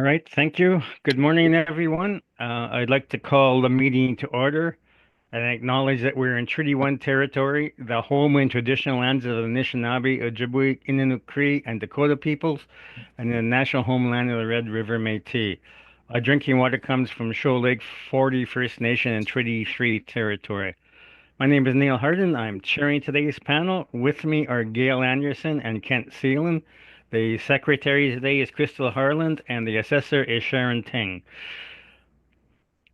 All right, thank you. Good morning, everyone. I'd like to call the meeting to order and acknowledge that we're in Treaty 1 territory, the home and traditional lands of the Anishinaabe, Ojibwe, Innu, Cree, and Dakota peoples, and the national homeland of the Red River Métis. Our drinking water comes from Shoal Lake 40 First Nation and Treaty 3 territory. My name is Neil Harden. I'm chairing today's panel. With me are Gail Anderson and Kent Seelan. The secretary today is Crystal Harland, and the assessor is Sharon Ting.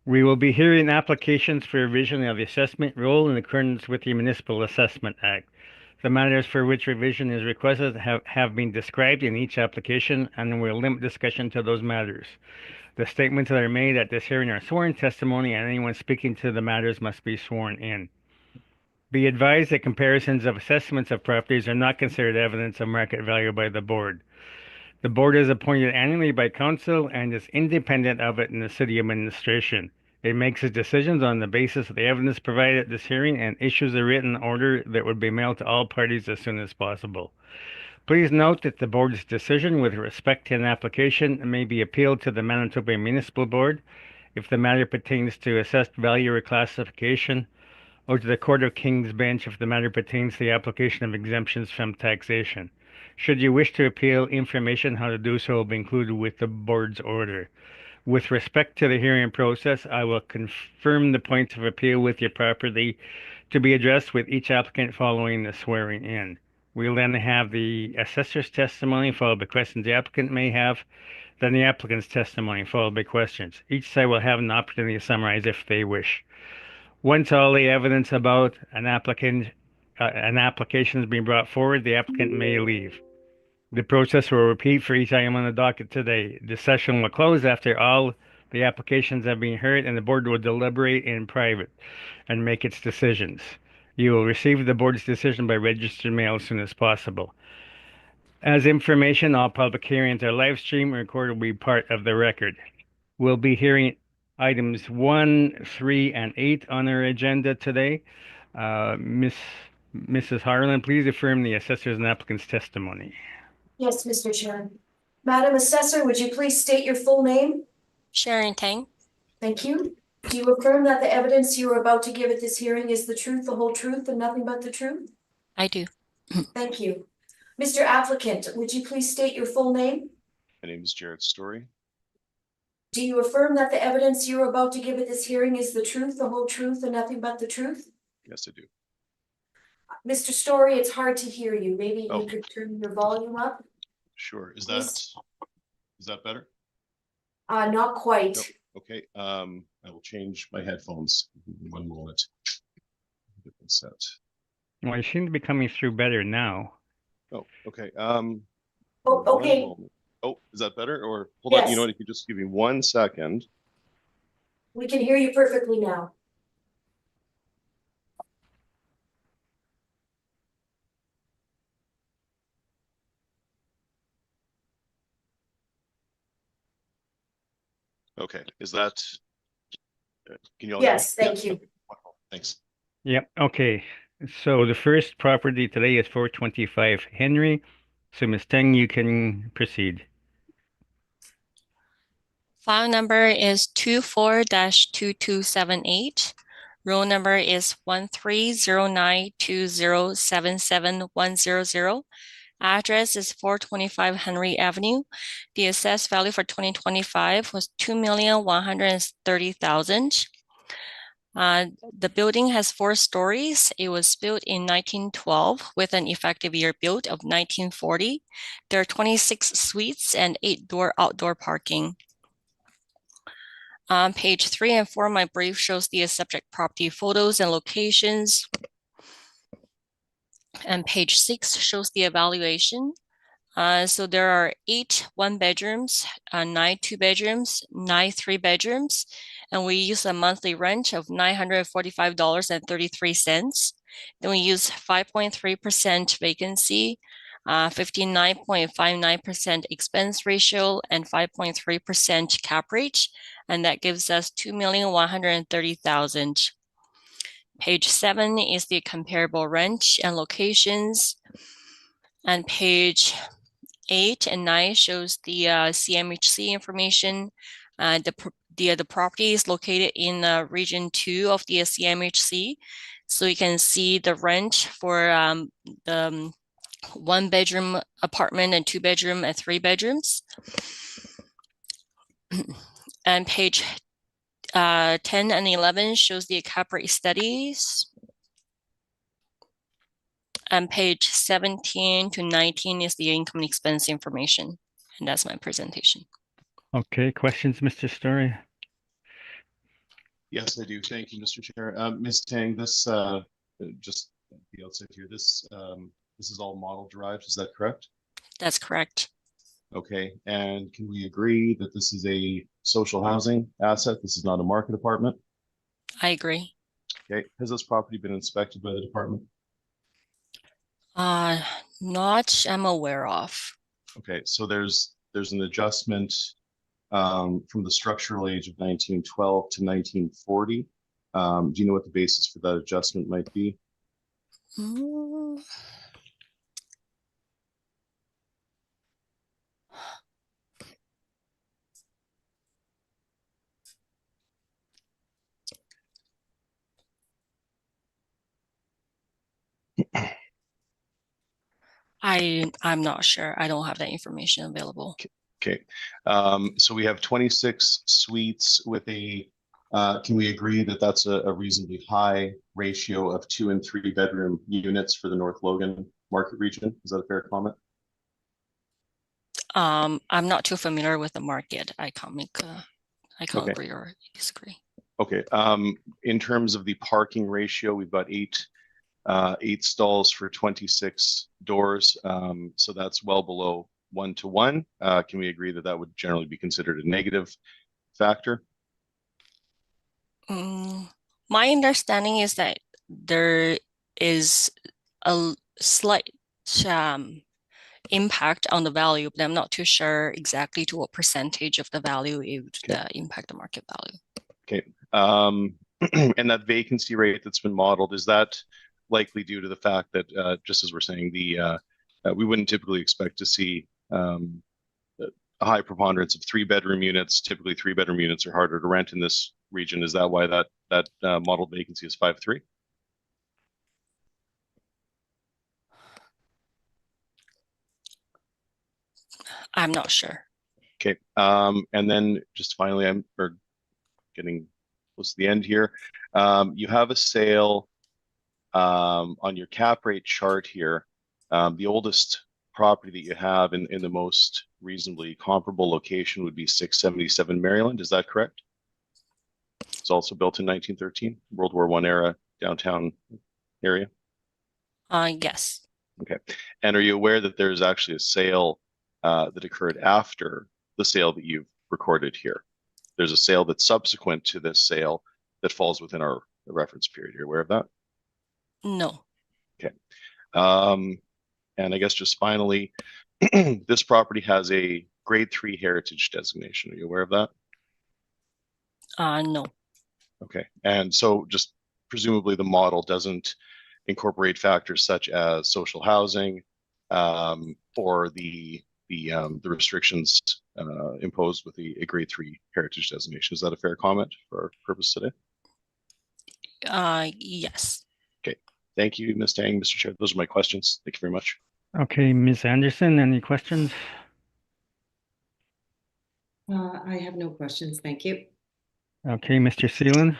We will be hearing applications for revision of the assessment rule in accordance with the Municipal Assessment Act. The matters for which revision is requested have been described in each application, and we'll limit discussion to those matters. The statements that are made at this hearing are sworn testimony, and anyone speaking to the matters must be sworn in. Be advised that comparisons of assessments of properties are not considered evidence of market value by the board. The board is appointed annually by council and is independent of it in the city administration. It makes its decisions on the basis of the evidence provided at this hearing and issues a written order that would be mailed to all parties as soon as possible. Please note that the board's decision with respect to an application may be appealed to the Manitoba Municipal Board if the matter pertains to assessed value or classification, or to the Court of King's Bench if the matter pertains to the application of exemptions from taxation. Should you wish to appeal, information how to do so will be included with the board's order. With respect to the hearing process, I will confirm the points of appeal with your property to be addressed with each applicant following the swearing in. We'll then have the assessor's testimony followed by questions the applicant may have, then the applicant's testimony followed by questions. Each side will have an opportunity to summarize if they wish. Once all the evidence about an application has been brought forward, the applicant may leave. The process will repeat for each item on the docket today. The session will close after all the applications have been heard, and the board will deliberate in private and make its decisions. You will receive the board's decision by registered mail as soon as possible. As information, all public hearings are live streamed and recorded will be part of the record. We'll be hearing items 1, 3, and 8 on our agenda today. Mrs. Harlan, please affirm the assessor's and applicant's testimony. Yes, Mr. Chair. Madam Assessor, would you please state your full name? Sharon Tang. Thank you. Do you affirm that the evidence you are about to give at this hearing is the truth, the whole truth, and nothing but the truth? I do. Thank you. Mr. Applicant, would you please state your full name? My name is Jared Story. Do you affirm that the evidence you are about to give at this hearing is the truth, the whole truth, and nothing but the truth? Yes, I do. Mr. Story, it's hard to hear you. Maybe you could turn your volume up. Sure. Is that better? Not quite. Nope. Okay. I will change my headphones. One moment. Different set. Well, you seem to be coming through better now. Oh, okay. Okay. Oh, is that better? Or hold Yes. on. You know what? If you just give me 1 second. We can hear you perfectly now. Okay. Is that? Can you all? Yes, hear me? thank you. Okay. Wonderful. Thanks. Yep, okay. So the first property today is 425 Henry. So Ms. Teng, you can proceed. File number is 24-2278. Roll number is 130920771100. Address is 425 Henry Avenue. The assessed value for 2025 was $2,130,000. The building has 4 stories. It was built in 1912 with an effective year built of 1940. There are 26 suites and 8-door outdoor parking. Page 3 and 4 of my brief shows the subject property photos and locations. And page 6 shows the evaluation. So there are 8 1-bedrooms, 9 2-bedrooms, 9 3-bedrooms, and we use a monthly rent of $945.33. Then we use 5.3% vacancy, 59.59% expense ratio, and 5.3% cap rate, and that gives us $2,130,000. Page 7 is the comparable rent and locations, and page 8 and 9 shows the CMHC information. The property is located in region 2 of the CMHC. So you can see the rent for the 1-bedroom apartment and 2-bedroom and 3 bedrooms. And page 10 and 11 shows the cap rate studies. And page 17 to 19 is the income and expense information. And that's my presentation. Okay, questions, Mr. Story? Yes, I do. Thank you, Mr. Chair. Ms. Tang, this just at the outset here, this is all model derived, is that correct? That's correct. Okay, and can we agree that this is a social housing asset? This is not a market apartment? I agree. Okay, has this property been inspected by the department? Not I'm aware of. Okay, so there's an adjustment from the structural age of 1912 to 1940. Do you know what the basis for that adjustment might be? Mm. I'm not sure. I don't have that information available. Okay, so we have 26 suites with a, can we agree that that's a reasonably high ratio of 2 and 3 bedroom units for the North Logan market region? Is that a fair comment? I'm not too familiar with the market. I can't Okay. agree or disagree. Okay, in terms of the parking ratio, we've got eight stalls for 26 doors. So that's well below 1-to-1. Can we agree that that would generally be considered a negative factor? My understanding is that there is a slight impact on the value, but I'm not too sure exactly to what percentage of the value it would impact the market value. Okay. And that vacancy rate that's been modeled, is that likely due to the fact that, just as we're saying, we wouldn't typically expect to see a high preponderance of 3-bedroom units. Typically 3-bedroom units are harder to rent in this region. Is that why that modeled vacancy is 5.3? I'm not sure. Okay. And then just finally, we're getting close to the end here. You have a sale on your cap rate chart here. The oldest property that you have in the most reasonably comparable location would be 677 Maryland. Is that correct? It's also built in 1913, World War I era downtown area. Yes. Okay. And are you aware that there's actually a sale that occurred after the sale that you've recorded here? There's a sale that's subsequent to this sale that falls within our reference period. You're aware of that? No. Okay. And I guess just finally, this property has a grade 3 heritage designation. Are you aware of that? No. Okay. And so just presumably the model doesn't incorporate factors such as social housing or the restrictions imposed with a grade 3 heritage designation. Is that a fair comment for our purpose today? Yes. Okay. Thank you, Ms. Tang, Mr. Chair. Those are my questions. Thank you very much. Okay, Ms. Anderson, any questions? I have no questions. Thank you. Okay, Mr. Seelan?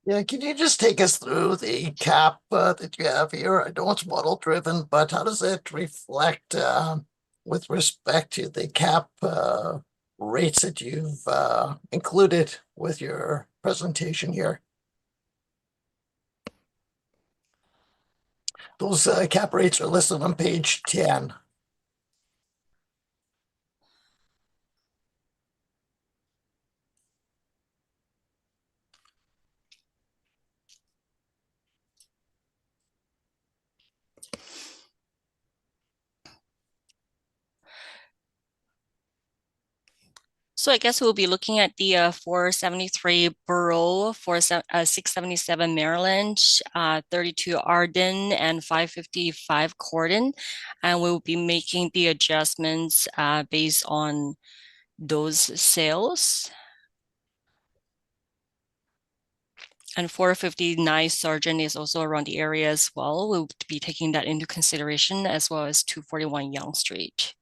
Yeah, can you just take us through the cap that you have here? I know it's model driven, but how does it reflect with respect to the cap rates that you've included with your presentation here? Those cap rates are listed on page 10. So I guess we'll be looking at the 473 Borough, 677 Maryland, 32 Arden, and 555 Corden. And we'll be making the adjustments based on those sales. And 459 Sargent is also around the area as well. We'll be taking that into consideration, as well as 241 Yonge Street.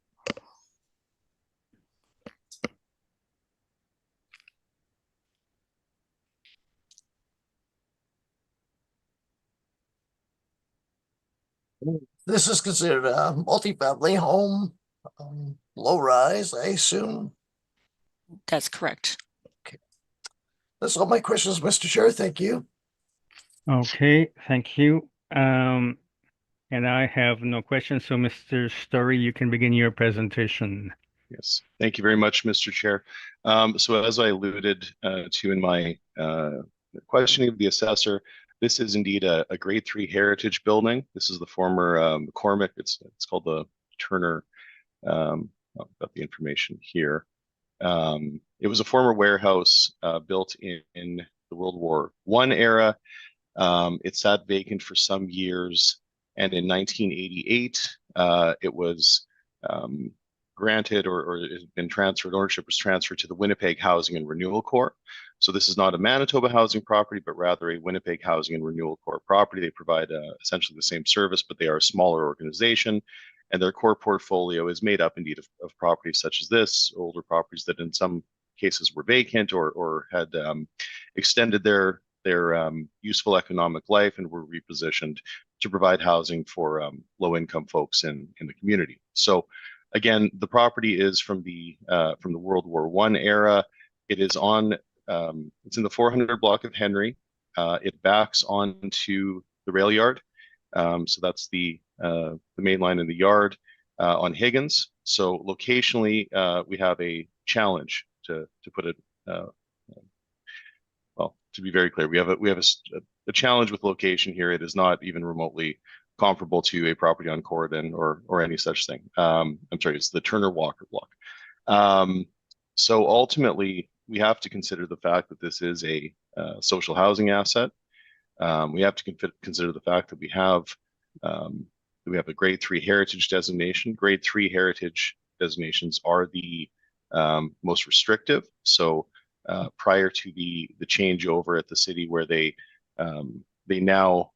This is considered a multifamily home, low rise, I assume. That's correct. That's all my questions, Mr. Chair. Thank you. Okay, thank you. And I have no questions, so Mr. Story, you can begin your presentation. Yes, thank you very much, Mr. Chair. So as I alluded to in my questioning of the assessor, this is indeed a grade 3 heritage building. This is the former McCormick. It's called the Turner. I've got the information here. It was a former warehouse built in the World War I era. It sat vacant for some years, and in 1988, it was granted or it had been transferred, ownership was transferred to the Winnipeg Housing and Renewal Corp. So this is not a Manitoba housing property, but rather a Winnipeg Housing and Renewal Corp property. They provide essentially the same service, but they are a smaller organization, and their core portfolio is made up indeed of properties such as this, older properties that in some cases were vacant or had extended their useful economic life and were repositioned to provide housing for low-income folks in the community. So again, the property is from the World War I era. It is on, it's in the 400 block of Henry. It backs onto the rail yard. So that's the main line in the yard on Higgins. So locationally, we have a challenge to put it, well, to be very clear, we have a challenge with location here. It is not even remotely comparable to a property on Corridon or any such thing. I'm sorry, it's the Turner Walker block. So ultimately, we have to consider the fact that this is a social housing asset. We have to consider the fact that we have a grade 3 heritage designation. Grade 3 heritage designations are the most restrictive. So prior to the changeover at the city, where they now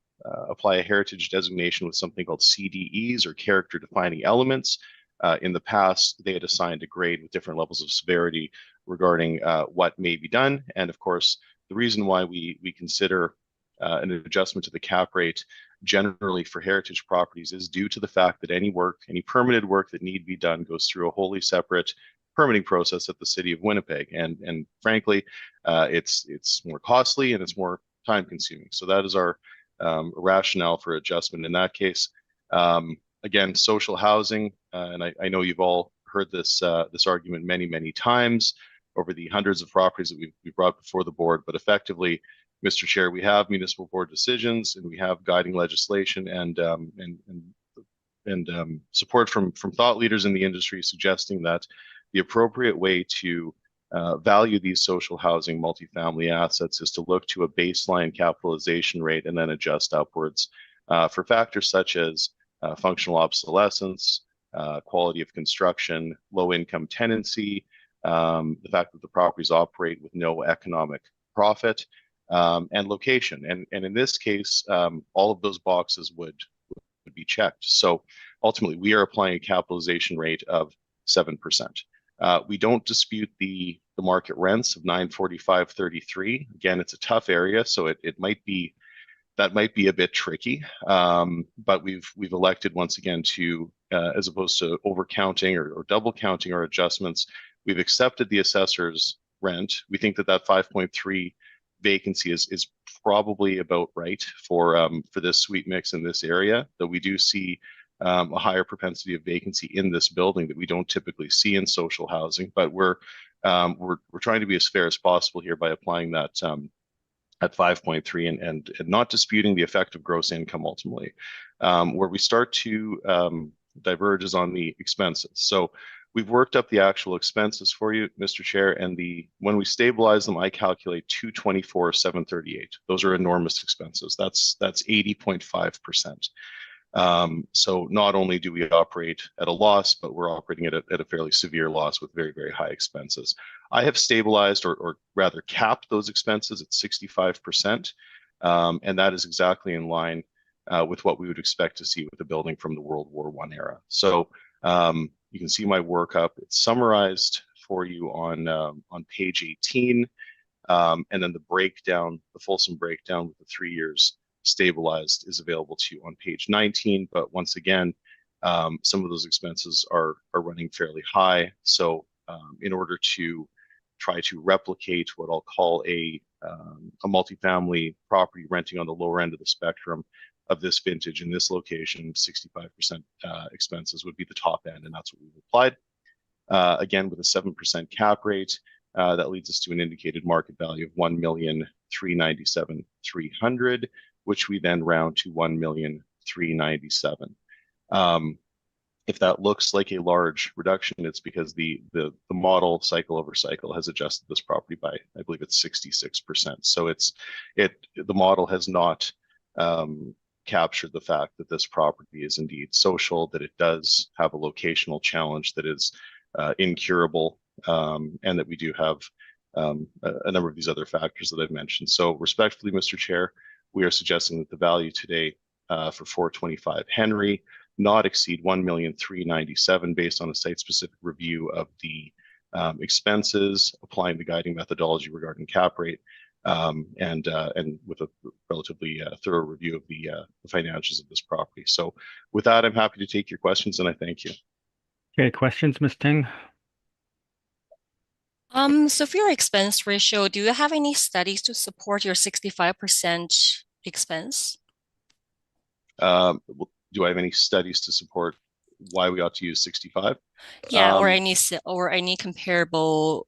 apply a heritage designation with something called CDEs, or character defining elements. In the past, they had assigned a grade with different levels of severity regarding what may be done. And of course, the reason why we consider an adjustment to the cap rate generally for heritage properties is due to the fact that any permitted work that need be done goes through a wholly separate permitting process at the city of Winnipeg. And frankly, it's more costly and it's more time consuming. So that is our rationale for adjustment in that case. Again, social housing, and I know you've all heard this argument many times over the hundreds of properties that we've brought before the board, but effectively, Mr. Chair, we have municipal board decisions and we have guiding legislation and support from thought leaders in the industry suggesting that the appropriate way to value these social housing multifamily assets is to look to a baseline capitalization rate and then adjust upwards for factors such as functional obsolescence, quality of construction, low income tenancy, the fact that the properties operate with no economic profit, and location. And in this case, all of those boxes would be checked. So ultimately, we are applying a capitalization rate of 7%. We don't dispute the market rents of $945.33. Again, it's a tough area, so it might be a bit tricky. But we've elected once again to, as opposed to overcounting or double counting our adjustments, we've accepted the assessor's rent. We think that 5.3 vacancy is probably about right for this suite mix in this area, though we do see a higher propensity of vacancy in this building that we don't typically see in social housing. But we're trying to be as fair as possible here by applying that at 5.3 and not disputing the effect of gross income ultimately. Where we start to diverge is on the expenses. So we've worked up the actual expenses for you, Mr. Chair, and when we stabilize them, I calculate 224,738. Those are enormous expenses. That's 80.5%. So not only do we operate at a loss, but we're operating at a fairly severe loss with very, very high expenses. I have stabilized or rather capped those expenses at 65%. And that is exactly in line with what we would expect to see with a building from the World War I era. So you can see my workup. It's summarized for you on page 18. And then the breakdown, the fulsome breakdown with the 3 years stabilized is available to you on page 19. But once again, some of those expenses are running fairly high. So in order to try to replicate what I'll call a multifamily property renting on the lower end of the spectrum of this vintage in this location, 65% expenses would be the top end, and that's what we've applied. Again, with a 7% cap rate, that leads us to an indicated market value of $1,397,300, which we then round to $1,397,000. If that looks like a large reduction, it's because the model cycle over cycle has adjusted this property by, I believe it's 66%. So the model has not captured the fact that this property is indeed social, that it does have a locational challenge that is incurable, and that we do have a number of these other factors that I've mentioned. So respectfully, Mr. Chair, we are suggesting that the value today for 425 Henry not exceed $1,397,000 based on a site-specific review of the expenses, applying the guiding methodology regarding cap rate, and with a relatively thorough review of the financials of this property. So with that, I'm happy to take your questions, and I thank you. Okay, questions, Ms. Ting? So for your expense ratio, do you have any studies to support your 65% expense? Do I have any studies to support why we ought to use 65? Yeah, or any comparable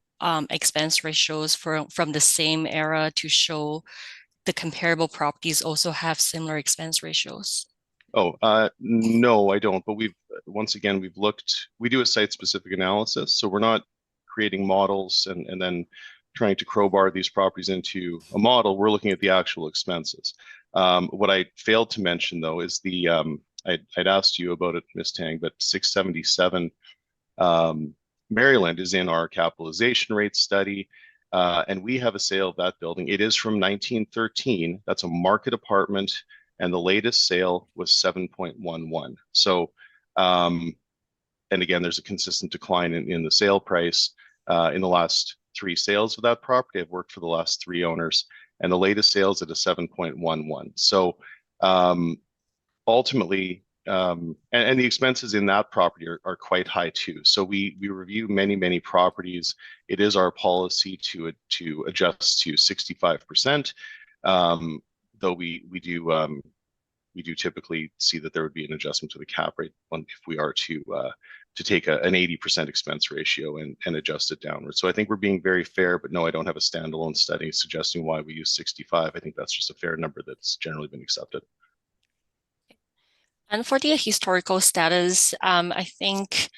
expense ratios from the same era to show the comparable properties also have similar expense ratios? Oh, no, I don't. But once again, we do a site-specific analysis. So we're not creating models and then trying to crowbar these properties into a model. We're looking at the actual expenses. What I failed to mention, though, is I'd asked you about it, Ms. Tang, but 677 Maryland is in our capitalization rate study, and we have a sale of that building. It is from 1913. That's a market apartment, and the latest sale was 7.11. So, and again, there's a consistent decline in the sale price in the last 3 sales of that property. I've worked for the last 3 owners, and the latest sales at a 7.11. So ultimately, and the expenses in that property are quite high too. So we review many properties. It is our policy to adjust to 65%, though we do typically see that there would be an adjustment to the cap rate if we are to take an 80% expense ratio and adjust it downward. So I think we're being very fair, but no, I don't have a standalone study suggesting why we use 65. I think that's just a fair number that's generally been accepted. And for the historical status, I think,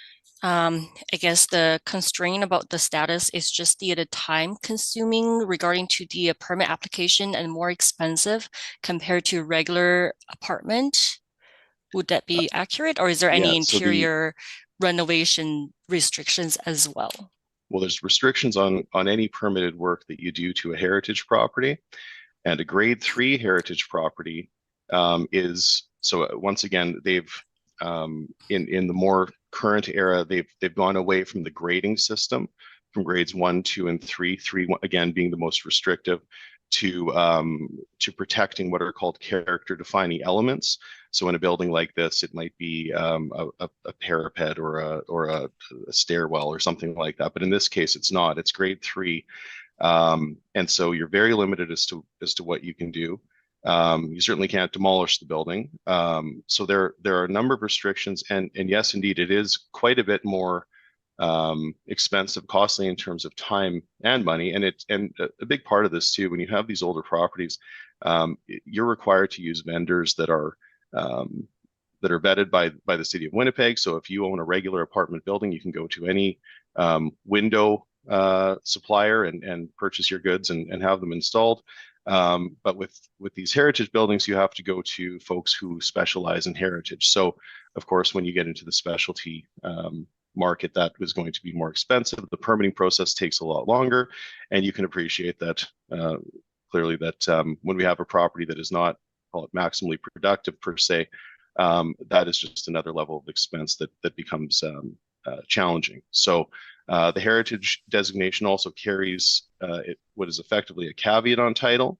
I guess the constraint about the status is just the time consuming regarding to the permit application and more expensive compared to regular apartment. Would that be accurate, or is there any interior renovation restrictions as well? Well, there's restrictions on any permitted work that you do to a heritage property, and a grade 3 heritage property is. So once again, they've in the more current era, they've gone away from the grading system from grades 1, 2, and 3. 3 again being the most restrictive to protecting what are called character defining elements. So in a building like this, it might be a parapet or a stairwell or something like that. But in this case, it's not. It's grade 3, and so you're very limited as to what you can do. You certainly can't demolish the building. So there are a number of restrictions, and yes, indeed, it is quite a bit more expensive, costly in terms of time and money. And a big part of this too, when you have these older properties, you're required to use vendors that are that are vetted by the city of Winnipeg. So if you own a regular apartment building, you can go to any window supplier and purchase your goods and have them installed. But with these heritage buildings, you have to go to folks who specialize in heritage. So of course, when you get into the specialty market, that was going to be more expensive. The permitting process takes a lot longer, and you can appreciate that clearly that when we have a property that is not, call it maximally productive per se, that is just another level of expense that becomes challenging. So the heritage designation also carries what is effectively a caveat on title.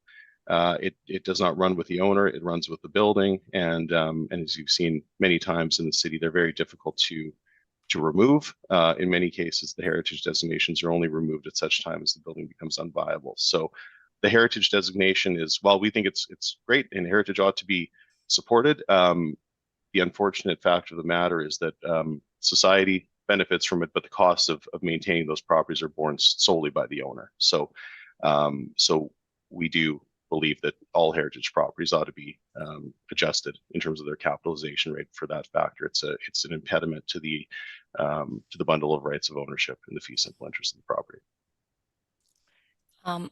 It does not run with the owner; it runs with the building. And as you've seen many times in the city, they're very difficult to remove. In many cases, the heritage designations are only removed at such time as the building becomes unviable. So the heritage designation is, while we think it's great and heritage ought to be supported, the unfortunate fact of the matter is that society benefits from it, but the costs of maintaining those properties are borne solely by the owner. So we do believe that all heritage properties ought to be adjusted in terms of their capitalization rate for that factor. It's an impediment to the bundle of rights of ownership in the fee simple interest of the property.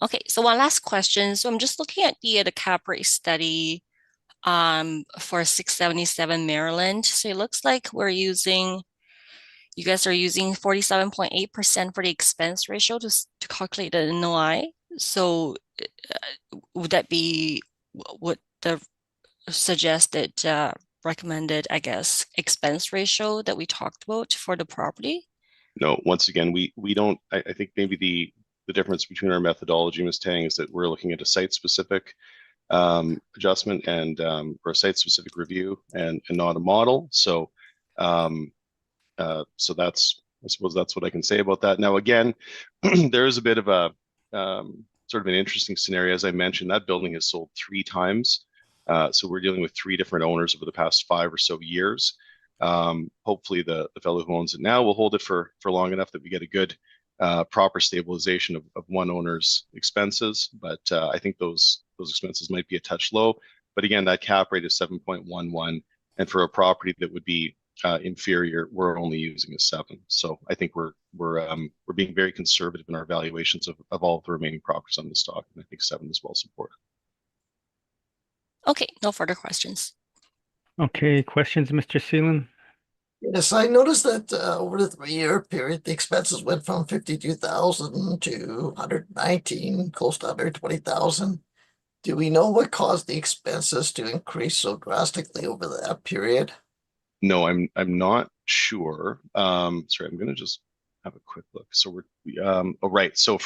Okay, so one last question. So I'm just looking at the cap rate study for 677 Maryland. So it looks like you guys are using 47.8% for the expense ratio to calculate the NOI. So would the suggested recommended, I guess, expense ratio that we talked about for the property? No, once again, we don't. I think maybe the difference between our methodology, Ms. Tang, is that we're looking at a site-specific adjustment and or a site-specific review and not a model. So so I suppose that's what I can say about that. Now, again, there is a bit of a sort of an interesting scenario. As I mentioned, that building has sold 3 times. So we're dealing with 3 different owners over the past 5 or so years. Hopefully the fellow who owns it now will hold it for long enough that we get a good proper stabilization of one owner's expenses. But I think those expenses might be a touch low. But again, that cap rate is 7.11. And for a property that would be inferior, we're only using a 7. So I think we're being very conservative in our valuations of all of the remaining properties on the stock, and I think 7 is well supported. Okay, no further questions. Okay, questions, Mr. Seelan? Yes, I noticed that over the 3-year period, the expenses went from 52,000 to 119, close to 120,000. Do we know what caused the expenses to increase so drastically over that period? No, I'm not sure. Sorry, I'm going to just have a quick look. So right. So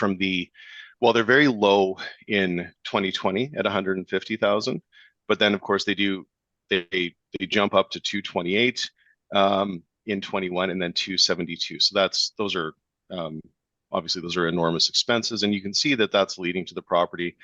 they're very low in 2020 at 150,000, but then of course they jump up to 228 in 21 and then 272. So those are obviously those are enormous expenses, and you can see that that's leading to the property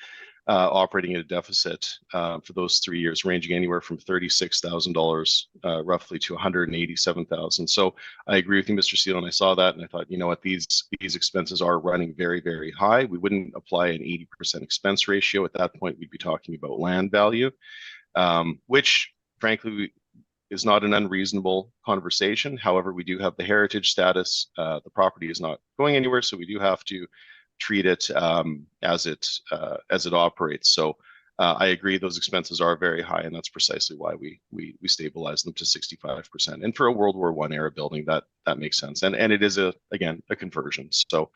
operating at a deficit for those 3 years, ranging anywhere from $36,000 roughly to $187,000. So I agree with you, Mr. Seelan, and I saw that and I thought, you know what, these expenses are running very, very high. We wouldn't apply an 80% expense ratio. At that point, we'd be talking about land value, which frankly is not an unreasonable conversation. However, we do have the heritage status. The property is not going anywhere, so we do have to treat it as it operates. So I agree those expenses are very high, and that's precisely why we stabilize them to 65%. And for a World War I era building, that makes sense. And it is again a conversion. So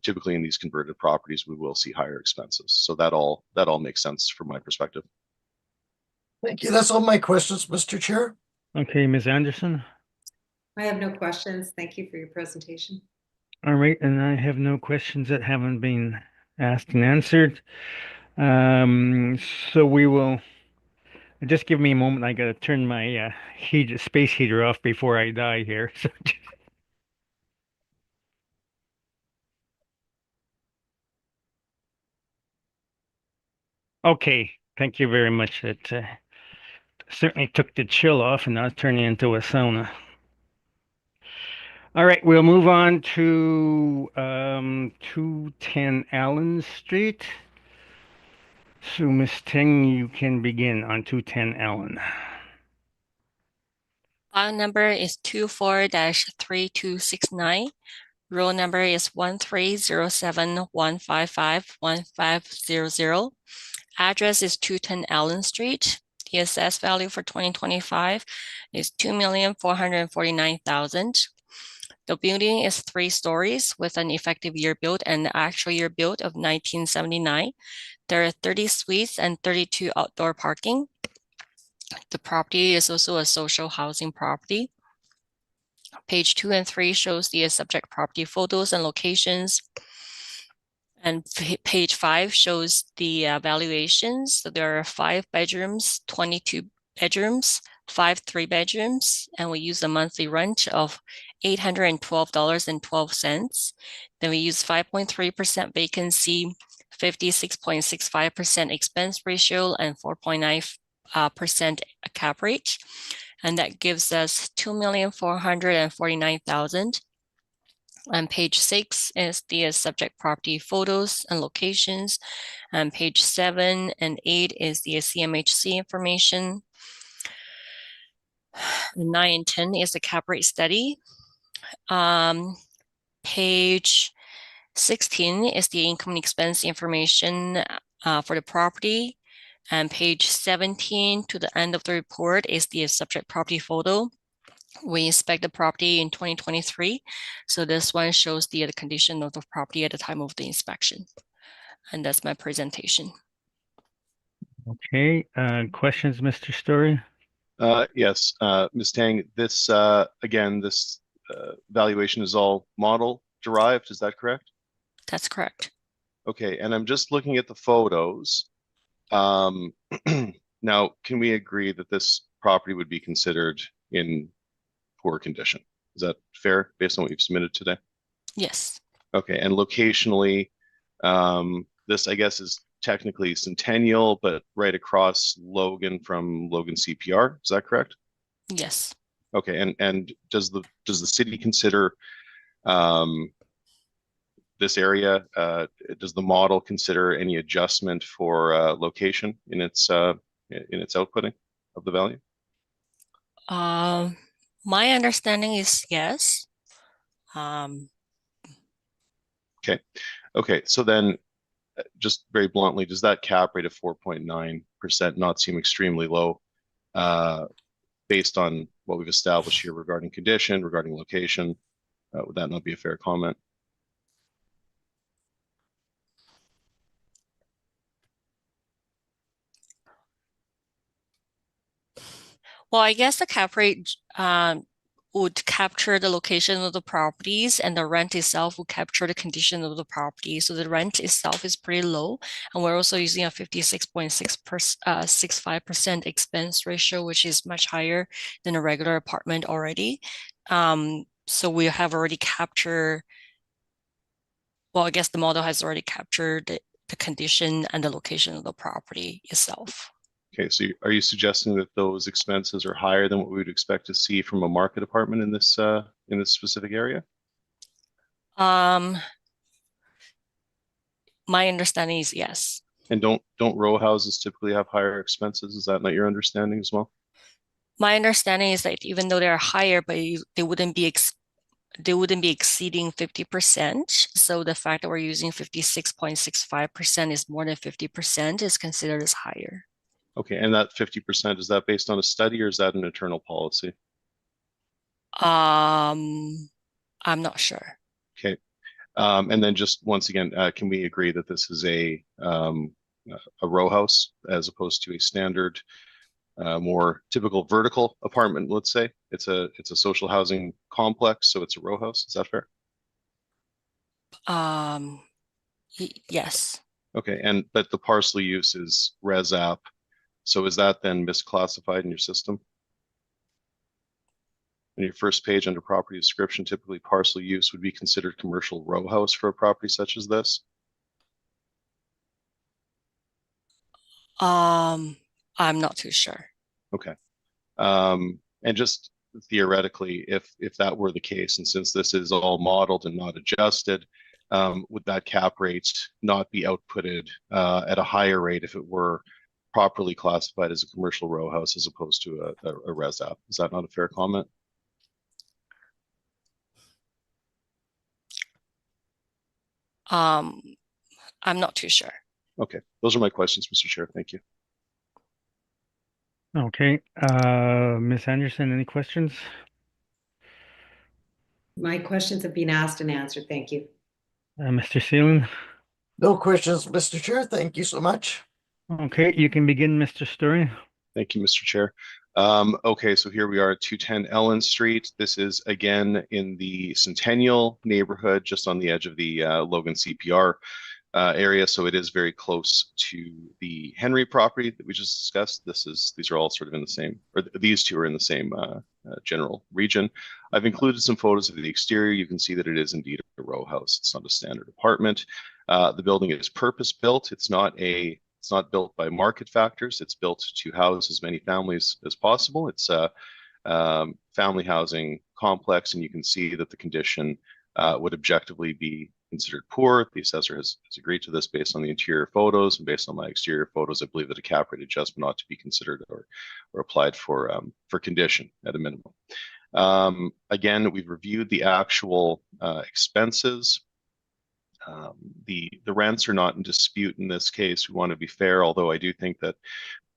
typically in these converted properties, we will see higher expenses. So that all makes sense from my perspective. Thank you. That's all my questions, Mr. Chair. Okay, Ms. Anderson? I have no questions. Thank you for your presentation. All right, and I have no questions that haven't been asked and answered. So we will just give me a moment. I gotta turn my space heater off before I die here. So okay, thank you very much. It certainly took the chill off, and now it's turning into a sauna. All right, we'll move on to 210 Allen Street. So, Ms. Ting, you can begin on 210 Allen. File number is 24-3269. Roll number is 13071551500. Address is 210 Allen Street. The assessed value for 2025 is $2,449,000. The building is 3 stories with an effective year built and actual year built of 1979. There are 30 suites and 32 outdoor parking. The property is also a social housing property. Page 2 and 3 shows the subject property photos and locations. And page 5 shows the valuations. So there are 5 bedrooms, 22 bedrooms, 5 3-bedrooms, and we use a monthly rent of $812.12. Then we use 5.3% vacancy, 56.65% expense ratio, and 4.9% cap rate. And that gives us $2,449,000. And page 6 is the subject property photos and locations. And page 7 and 8 is the CMHC information. And 9 and 10 is the cap rate study. Page 16 is the income and expense information for the property. And page 17 to the end of the report is the subject property photo. We inspect the property in 2023. So this one shows the condition of the property at the time of the inspection. And that's my presentation. Okay, questions, Mr. Story? Yes, Ms. Tang, this, again, this valuation is all model derived, is that correct? That's correct. Okay, and I'm just looking at the photos. Now, can we agree that this property would be considered in poor condition? Is that fair based on what you've submitted today? Yes. Okay, and locationally, this I guess is technically Centennial, but right across Logan from Logan CPR. Is that correct? Yes. Okay, and does the city consider this area? Does the model consider any adjustment for location in its outputting of the value? My understanding is yes. Okay. So then, just very bluntly, does that cap rate of 4.9% not seem extremely low, based on what we've established here regarding condition, regarding location? Would that not be a fair comment? Well, I guess the cap rate would capture the location of the properties, and the rent itself would capture the condition of the property. So the rent itself is pretty low, and we're also using a 56.65% expense ratio, which is much higher than a regular apartment already. So we have already captured, well, I guess the model has already captured the condition and the location of the property itself. Okay, so are you suggesting that those expenses are higher than what we would expect to see from a market apartment in this specific area? My understanding is yes. And don't row houses typically have higher expenses? Is that not your understanding as well? My understanding is that even though they're higher, but they wouldn't be exceeding 50%. So the fact that we're using 56.65% is more than 50% is considered as higher. Okay, and that 50%, is that based on a study or is that an internal policy? I'm not sure. Okay, and then just once again, can we agree that this is a row house as opposed to a standard, more typical vertical apartment? Let's say it's a social housing complex, so it's a row house. Is that fair? Yes. Okay, but the parcel use is res app. So is that then misclassified in your system? On your first page under property description, typically parcel use would be considered commercial row house for a property such as this. I'm not too sure. Okay. And just theoretically, if that were the case, and since this is all modeled and not adjusted, would that cap rate not be outputted at a higher rate if it were properly classified as a commercial row house as opposed to a res app. Is that not a fair comment? I'm not too sure. Okay, those are my questions, Mr. Chair. Thank you. Okay, Ms. Anderson, any questions? My questions have been asked and answered. Thank you. Mr. Seelan? No questions, Mr. Chair. Thank you so much. Okay, you can begin, Mr. Story. Thank you, Mr. Chair. Okay, so here we are at 210 Ellen Street. This is again in the Centennial neighborhood, just on the edge of the Logan CPR area. So it is very close to the Henry property that we just discussed. These are all sort of in the same, or these two are in the same general region. I've included some photos of the exterior. You can see that it is indeed a row house. It's not a standard apartment. The building is purpose built. It's not built by market factors. It's built to house as many families as possible. It's a family housing complex, and you can see that the condition would objectively be considered poor. The assessor has agreed to this based on the interior photos, and based on my exterior photos, I believe that a cap rate adjustment ought to be considered or applied for condition at a minimum. Again, we've reviewed the actual expenses. The rents are not in dispute in this case. We want to be fair, although I do think that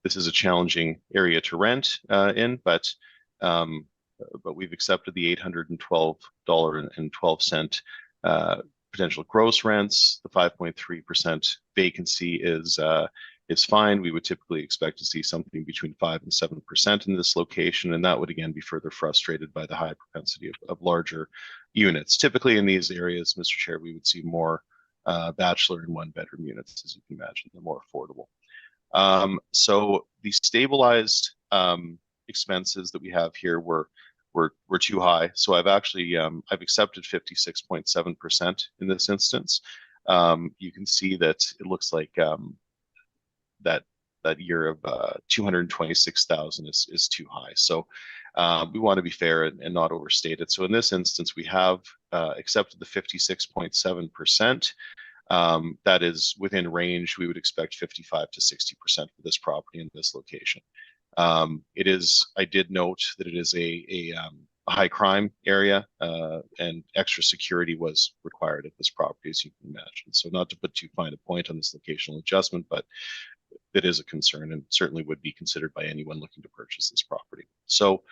this is a challenging area to rent in, but we've accepted the $812.12 potential gross rents. The 5.3% vacancy is fine. We would typically expect to see something between 5 and 7% in this location, and that would again be further frustrated by the high propensity of larger units. Typically in these areas, Mr. Chair, we would see more bachelor and one-bedroom units, as you can imagine. They're more affordable. So the stabilized expenses that we have here were too high. So I've actually I've accepted 56.7% in this instance. You can see that it looks like that year of 226,000 is too high. So we want to be fair and not overstate it. So in this instance, we have accepted the 56.7%. That is within range. We would expect 55 to 60% for this property in this location. I did note that it is a high crime area, and extra security was required at this property, as you can imagine. So not to put too fine a point on this locational adjustment, but it is a concern and certainly would be considered by anyone looking to purchase this property. So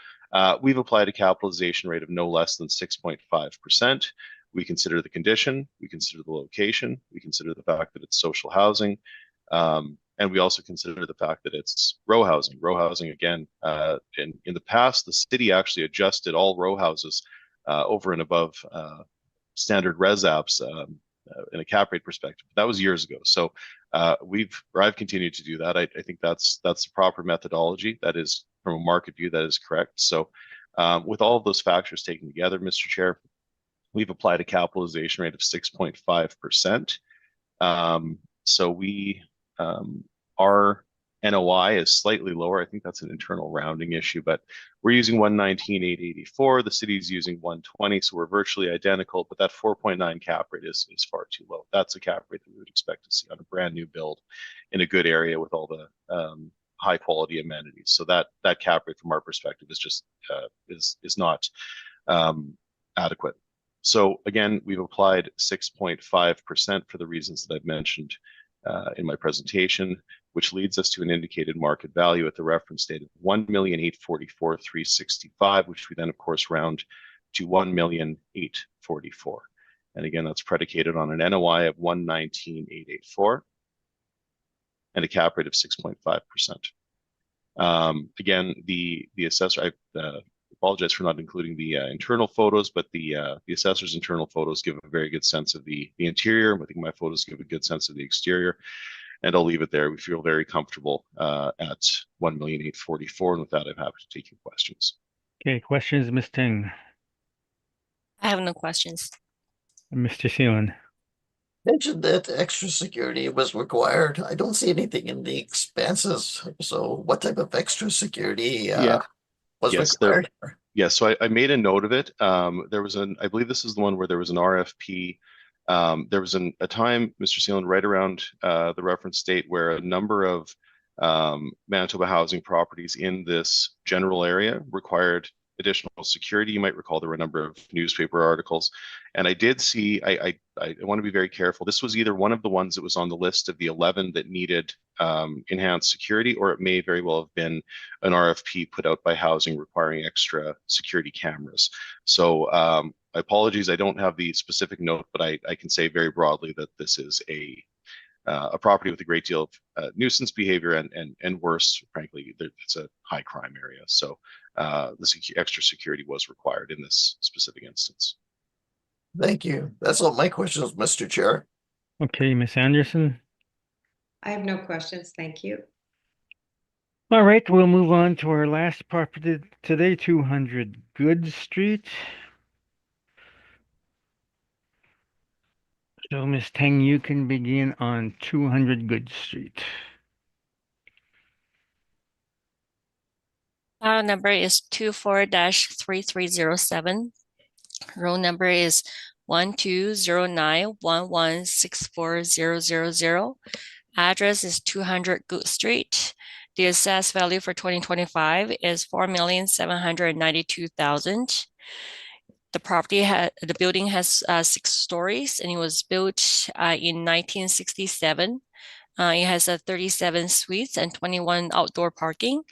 we've applied a capitalization rate of no less than 6.5%. We consider the condition, we consider the location, we consider the fact that it's social housing, and we also consider the fact that it's row housing. Row housing, again, in the past, the city actually adjusted all row houses over and above standard res apps in a cap rate perspective. That was years ago. So I've continued to do that. I think that's the proper methodology. That is, from a market view, that is correct. So with all of those factors taken together, Mr. Chair, we've applied a capitalization rate of 6.5%. So our NOI is slightly lower. I think that's an internal rounding issue, but we're using 119,884. The city's using 120, so we're virtually identical, but that 4.9 cap rate is far too low. That's a cap rate that we would expect to see on a brand new build in a good area with all the high quality amenities. So that cap rate from our perspective is just is not adequate. So again, we've applied 6.5% for the reasons that I've mentioned in my presentation, which leads us to an indicated market value at the reference date of $1,844,365, which we then of course round to $1,844,000. And again, that's predicated on an NOI of $119,884 and a cap rate of 6.5%. Again, the assessor, I apologize for not including the internal photos, but the assessor's internal photos give a very good sense of the interior. I think my photos give a good sense of the exterior, and I'll leave it there. We feel very comfortable at $1,844,000, and with that, I'm happy to take your questions. Okay, questions, Ms. Ting? I have no questions. Mr. Seelan? Mentioned that extra security was required. I don't see anything in the expenses. So what type of extra security was required? Yes, so I made a note of it. There was I believe this is the one where there was an RFP. There was a time, Mr. Seelan, right around the reference date where a number of Manitoba housing properties in this general area required additional security. You might recall there were a number of newspaper articles, and I did see. I want to be very careful. This was either one of the ones that was on the list of the 11 that needed enhanced security, or it may very well have been an RFP put out by housing requiring extra security cameras. So apologies, I don't have the specific note, but I can say very broadly that this is a property with a great deal of nuisance behavior and worse, frankly, it's a high crime area. So the extra security was required in this specific instance. Thank you. That's all my questions, Mr. Chair. Okay, Ms. Anderson. I have no questions. Thank you. All right, we'll move on to our last property today, 200 Good Street. So, Ms. Tang, you can begin on 200 Good Street. File number is 24-3307. Roll number is 120911640000. Address is 200 Good Street. The assessed value for 2025 is $4,792,000. The building has 6 stories, and it was built in 1967. It has 37 suites and 21 outdoor parking.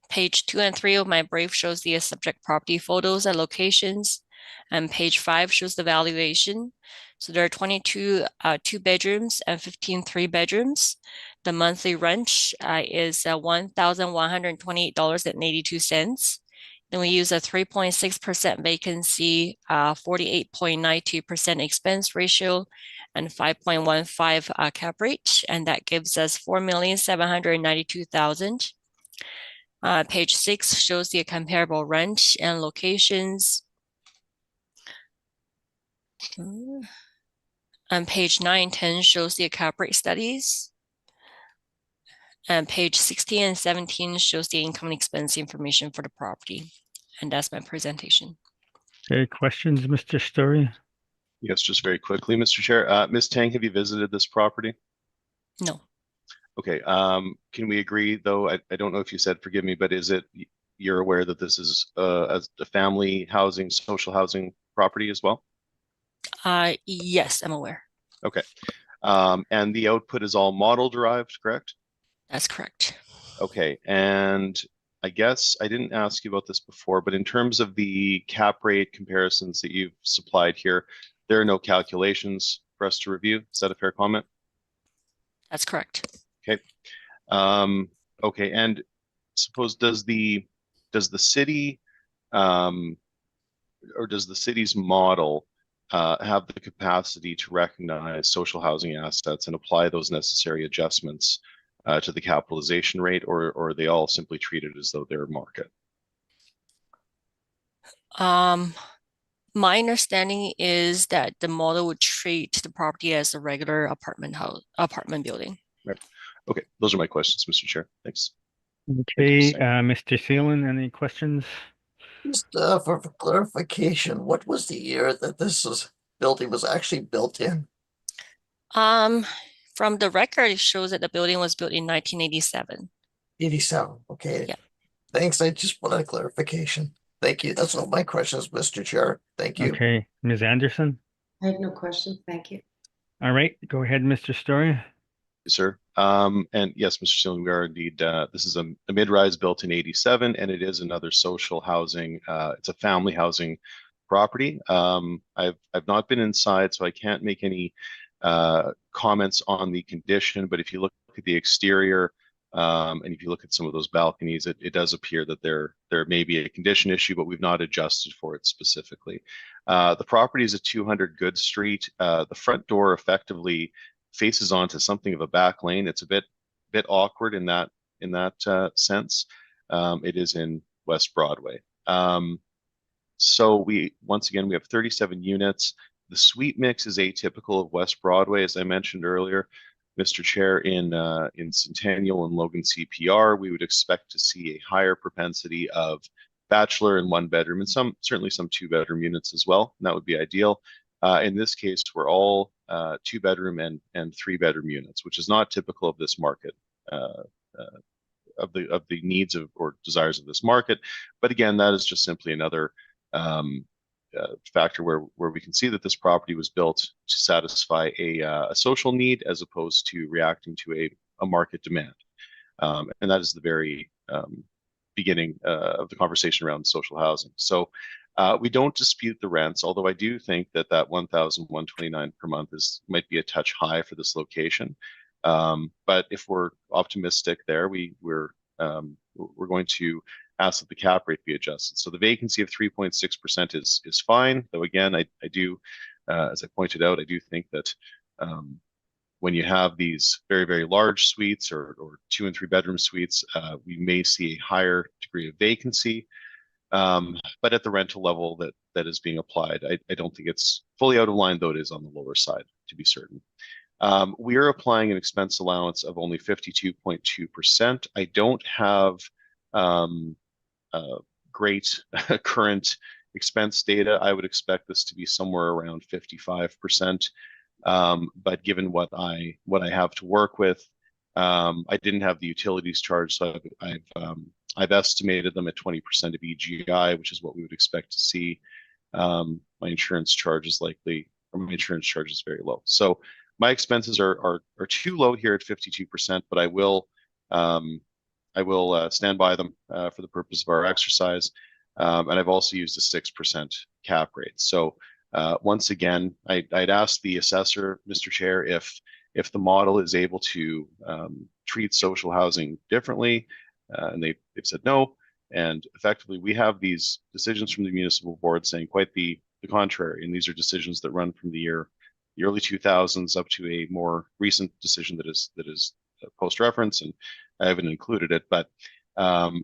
Page 2 and 3 of my brief shows the subject property photos and locations, and page 5 shows the valuation. So there are 22 2-bedrooms and 15 3-bedrooms. The monthly rent is $1,128.82. Then we use a 3.6% vacancy, 48.92% expense ratio, and 5.15 cap rate, and that gives us $4,792,000. Page 6 shows the comparable rent and locations. And page 9 and 10 shows the cap rate studies. And page 16 and 17 shows the income and expense information for the property. And that's my presentation. Okay, questions, Mr. Story? Yes, just very quickly, Mr. Chair. Ms. Tang, have you visited this property? No. Okay, can we agree, though, I don't know if you said, forgive me, but is it, you're aware that this is a family housing, social housing property as well? Yes, I'm aware. Okay, and the output is all model derived, correct? That's correct. Okay, and I guess I didn't ask you about this before, but in terms of the cap rate comparisons that you've supplied here, there are no calculations for us to review. Is that a fair comment? That's correct. Okay. Okay, and suppose does the city or does the city's model have the capacity to recognize social housing assets and apply those necessary adjustments to the capitalization rate, or are they all simply treated as though they're market? My understanding is that the model would treat the property as a regular apartment building. Right. Okay, those are my questions, Mr. Chair. Thanks. Okay, Mr. Seelan, any questions? Just for clarification, what was the year that building was actually built in? From the record, it shows that the building was built in 1987. 87. Okay. Yeah. Thanks. I just wanted a clarification. Thank you. That's all my questions, Mr. Chair. Thank you. Okay, Ms. Anderson? I have no questions. Thank you. All right, go ahead, Mr. Story. Yes, sir. And yes, Mr. Seelan, we are indeed, this is a mid-rise built in 87, and it is another social housing, it's a family housing property. I've not been inside, so I can't make any comments on the condition, but if you look at the exterior, and if you look at some of those balconies, it does appear that there may be a condition issue, but we've not adjusted for it specifically. The property is at 200 Good Street. The front door effectively faces onto something of a back lane. It's a bit awkward in that sense. It is in West Broadway. So once again we have 37 units. The suite mix is atypical of West Broadway, as I mentioned earlier, Mr. Chair. In Centennial and Logan CPR, we would expect to see a higher propensity of bachelor and 1-bedroom, and certainly some 2-bedroom units as well. And that would be ideal. In this case, we're all 2-bedroom and 3-bedroom units, which is not typical of this market, of the needs of or desires of this market. But again, that is just simply another factor where we can see that this property was built to satisfy a social need as opposed to reacting to a market demand. And that is the very beginning of the conversation around social housing. So we don't dispute the rents, although I do think that $1,129 per month might be a touch high for this location. But if we're optimistic there, we're going to ask that the cap rate be adjusted. So the vacancy of 3.6% is fine, though again, I do, as I pointed out, I do think that when you have these very, very large suites or 2 and 3 bedroom suites, we may see a higher degree of vacancy. But at the rental level that is being applied, I don't think it's fully out of line, though it is on the lower side, to be certain. We are applying an expense allowance of only 52.2%. I don't have great current expense data. I would expect this to be somewhere around 55%. But given what I have to work with, I didn't have the utilities charged, so I've estimated them at 20% of EGI, which is what we would expect to see. My insurance charge is very low. So my expenses are too low here at 52%, but I will stand by them for the purpose of our exercise. And I've also used a 6% cap rate. So once again, I'd ask the assessor, Mr. Chair, if the model is able to treat social housing differently, and they've said no. And effectively, we have these decisions from the municipal board saying quite the contrary. And these are decisions that run from the early 2000s up to a more recent decision that is post-reference, and I haven't included it. But the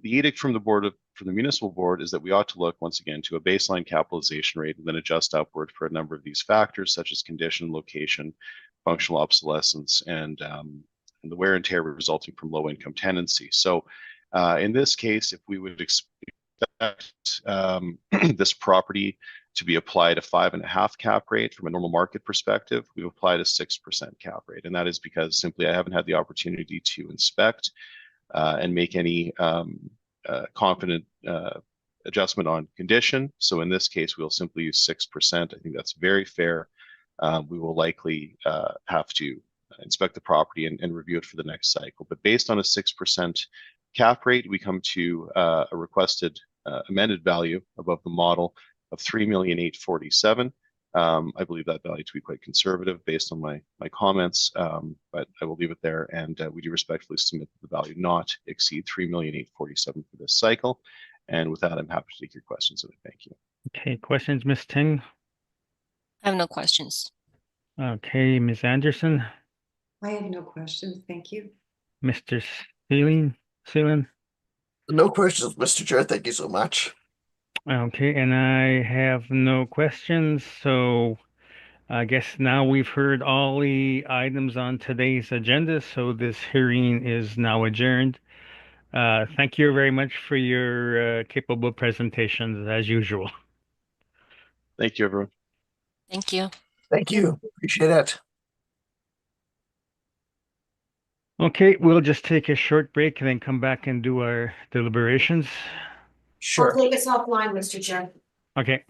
edict from the municipal board is that we ought to look once again to a baseline capitalization rate and then adjust upward for a number of these factors, such as condition, location, functional obsolescence, and the wear and tear resulting from low-income tenancy. So in this case, if we would expect this property to be applied a 5.5 cap rate from a normal market perspective, we've applied a 6% cap rate. And that is because simply I haven't had the opportunity to inspect and make any confident adjustment on condition. So in this case, we'll simply use 6%. I think that's very fair. We will likely have to inspect the property and review it for the next cycle. But based on a 6% cap rate, we come to a requested amended value above the model of $3,847,000. I believe that value to be quite conservative based on my comments, but I will leave it there. And we do respectfully submit that the value not exceed $3,847,000 for this cycle. And with that, I'm happy to take your questions. And I thank you. Okay, questions, Ms. Ting? I have no questions. Okay, Ms. Anderson, I have no questions. Thank you. Mr. Seelan? No questions, Mr. Chair. Thank you so much. Okay, and I have no questions, so I guess now we've heard all the items on today's agenda, so this hearing is now adjourned. Thank you very much for your capable presentations, as usual. Thank you, everyone. Thank you. Thank you. Appreciate it. Okay, we'll just take a short break and then come back and do our deliberations. Sure. I'll take us offline, Mr. Chair. Okay.